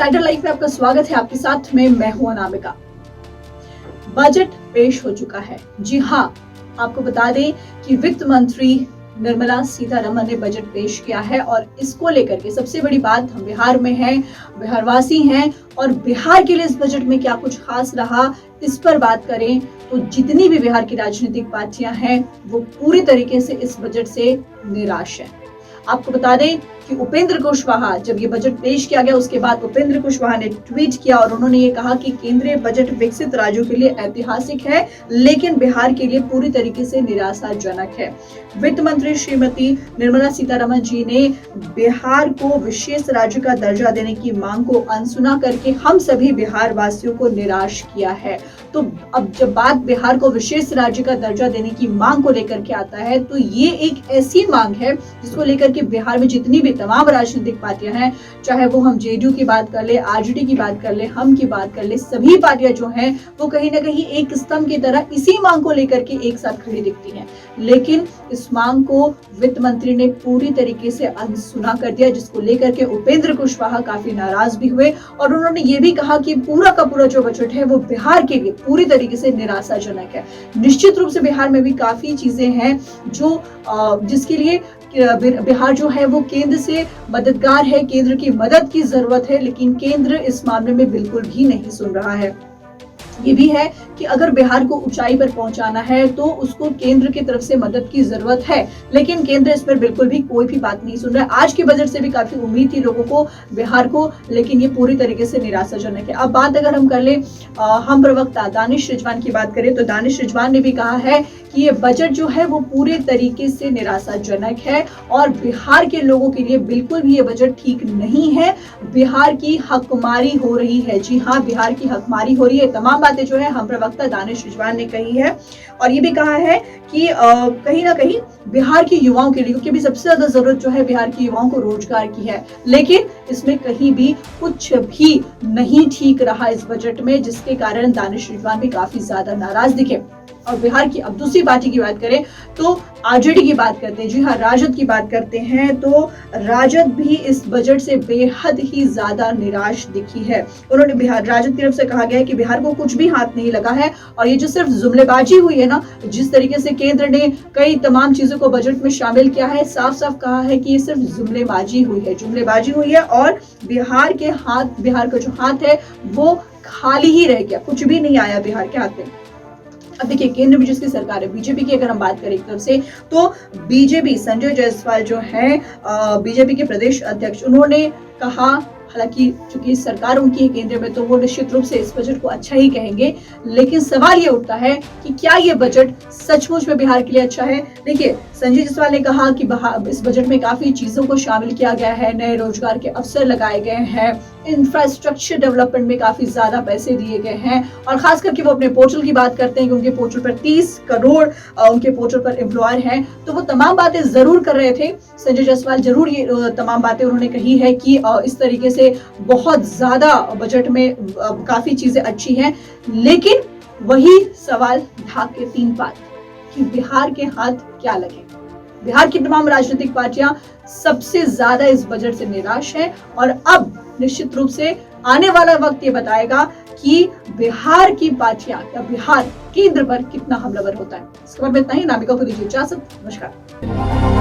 Insider life में आपका स्वागत है। आपके साथ में मैं हूं अनामिका। बजट पेश हो चुका है। जी हाँ, आपको बता दें कि वित्त मंत्री निर्मला सीतारमण ने बजट पेश किया है और इसको लेकर के सबसे बड़ी बात, हम बिहार में हैं, बिहारवासी हैं और बिहार के लिए इस बजट में क्या कुछ खास रहा, इस पर बात करें तो जितनी भी बिहार की राजनीतिक पार्टियां हैं वो पूरी तरीके से इस बजट से निराश है। आपको बता दें कि उपेंद्र कुशवाहा, जब ये बजट पेश किया गया उसके बाद उपेंद्र कुशवाहा ने ट्वीट किया और उन्होंने ये कहा कि केंद्रीय बजट विकसित राज्यों के लिए ऐतिहासिक है, लेकिन बिहार के लिए पूरी तरीके से निराशाजनक है। वित्त मंत्री श्रीमती निर्मला सीतारमण जी ने बिहार को विशेष राज्य का दर्जा देने की मांग को अनसुना करके हम सभी बिहार वासियों को निराश किया है। तो अब जब बात बिहार को विशेष राज्य का दर्जा देने की मांग को लेकर के आता है तो ये एक ऐसी मांग है जिसको लेकर के बिहार में जितनी भी तमाम राजनीतिक पार्टियां हैं, चाहे वो हम जेडीयू की बात कर ले, आरजेडी की बात कर ले, हम की बात कर ले, सभी पार्टियां जो हैं वो कहीं ना कहीं एक स्तंभ की तरह इसी मांग को लेकर के एक साथ खड़ी दिखती हैं। लेकिन इस मांग को वित्त मंत्री ने पूरी तरीके से अनसुना कर दिया, जिसको लेकर के उपेंद्र कुशवाहा काफी नाराज भी हुए और उन्होंने ये भी कहा कि पूरा का पूरा जो बजट है वो बिहार के लिए पूरी तरीके से निराशाजनक है। निश्चित रूप से बिहार में भी काफी चीजें हैं जो जिसके लिए बिहार जो है वो केंद्र से मददगार है, केंद्र की मदद की जरूरत है, लेकिन केंद्र इस मामले में बिल्कुल भी नहीं सुन रहा है। ये भी है कि अगर बिहार को ऊंचाई पर पहुंचाना है तो उसको केंद्र की तरफ से मदद की जरूरत है, लेकिन केंद्र इस पर बिल्कुल भी कोई भी बात नहीं सुन रहा है। आज के बजट से भी काफी उम्मीद थी लोगों को बिहार को, लेकिन ये पूरी तरीके से निराशाजनक है। अब बात अगर हम कर ले हम प्रवक्ता दानिश रिजवान की बात करें तो दानिश रिजवान ने भी कहा है कि ये बजट जो है वो पूरे तरीके से निराशाजनक है और बिहार के लोगों के लिए बिल्कुल भी ये बजट ठीक नहीं है। बिहार की हकमारी हो रही है। जी हाँ, बिहार की हकमारी हो रही है। तमाम बातें जो है हम प्रवक्ता दानिश रिजवान ने कही है और ये भी कहा है कि कहीं ना कहीं बिहार के युवाओं के लिए, क्योंकि अभी सबसे ज्यादा जरूरत जो है बिहार के युवाओं को रोजगार की है, लेकिन इसमें कहीं भी कुछ भी नहीं ठीक रहा इस बजट में, जिसके कारण दानिश रिजवान भी काफी ज्यादा नाराज दिखे। और बिहार की अब दूसरी पार्टी की बात करें तो आरजेडी की बात करते हैं। जी हाँ, राजद की बात करते हैं तो राजद भी इस बजट से बेहद ही ज्यादा निराश दिखी है। उन्होंने बिहार राजद की तरफ से कहा गया है कि बिहार को कुछ भी हाथ नहीं लगा है और ये जो सिर्फ जुमलेबाजी हुई है ना, जिस तरीके से केंद्र ने कई तमाम चीजों को बजट में शामिल किया है, साफ साफ कहा है कि ये सिर्फ जुमलेबाजी हुई है और बिहार का जो हाथ है वो खाली ही रह गया, कुछ भी नहीं आया बिहार के हाथ में। अब देखिए, केंद्र में जिसकी सरकार है बीजेपी की, अगर हम बात करें एक तरफ से तो बीजेपी संजय जायसवाल जो है बीजेपी के प्रदेश अध्यक्ष, उन्होंने कहा, हालांकि चूंकि सरकार उनकी है केंद्र में तो वो निश्चित रूप से इस बजट को अच्छा ही कहेंगे, लेकिन सवाल ये उठता है कि क्या ये बजट सचमुच में बिहार के लिए अच्छा है। देखिए, संजय जायसवाल ने कहा कि इस बजट में काफी चीजों को शामिल किया गया है, नए रोजगार के अवसर लगाए गए हैं, इंफ्रास्ट्रक्चर डेवलपमेंट में काफी ज्यादा पैसे दिए गए हैं और खास करके वो अपने पोर्टल की बात करते हैं कि उनके पोर्टल पर 30 करोड़ उनके पोर्टल पर एम्प्लॉयर हैं। तो वो तमाम बातें जरूर कर रहे थे संजय जायसवाल, जरूर ये तमाम बातें उन्होंने कही है कि इस तरीके से बहुत ज्यादा बजट में काफी चीजें अच्छी हैं, लेकिन वही सवाल ढाक के 3 बात कि बिहार के हाथ क्या लगे। बिहार की तमाम राजनीतिक पार्टियां सबसे ज्यादा इस बजट से निराश हैं और अब निश्चित रूप से आने वाला वक्त ये बताएगा कि बिहार की पार्टियां या बिहार केंद्र पर कितना हमलावर होता है। इसके बाद में इतना ही। नामिका को दीजिए इजाजत। नमस्कार।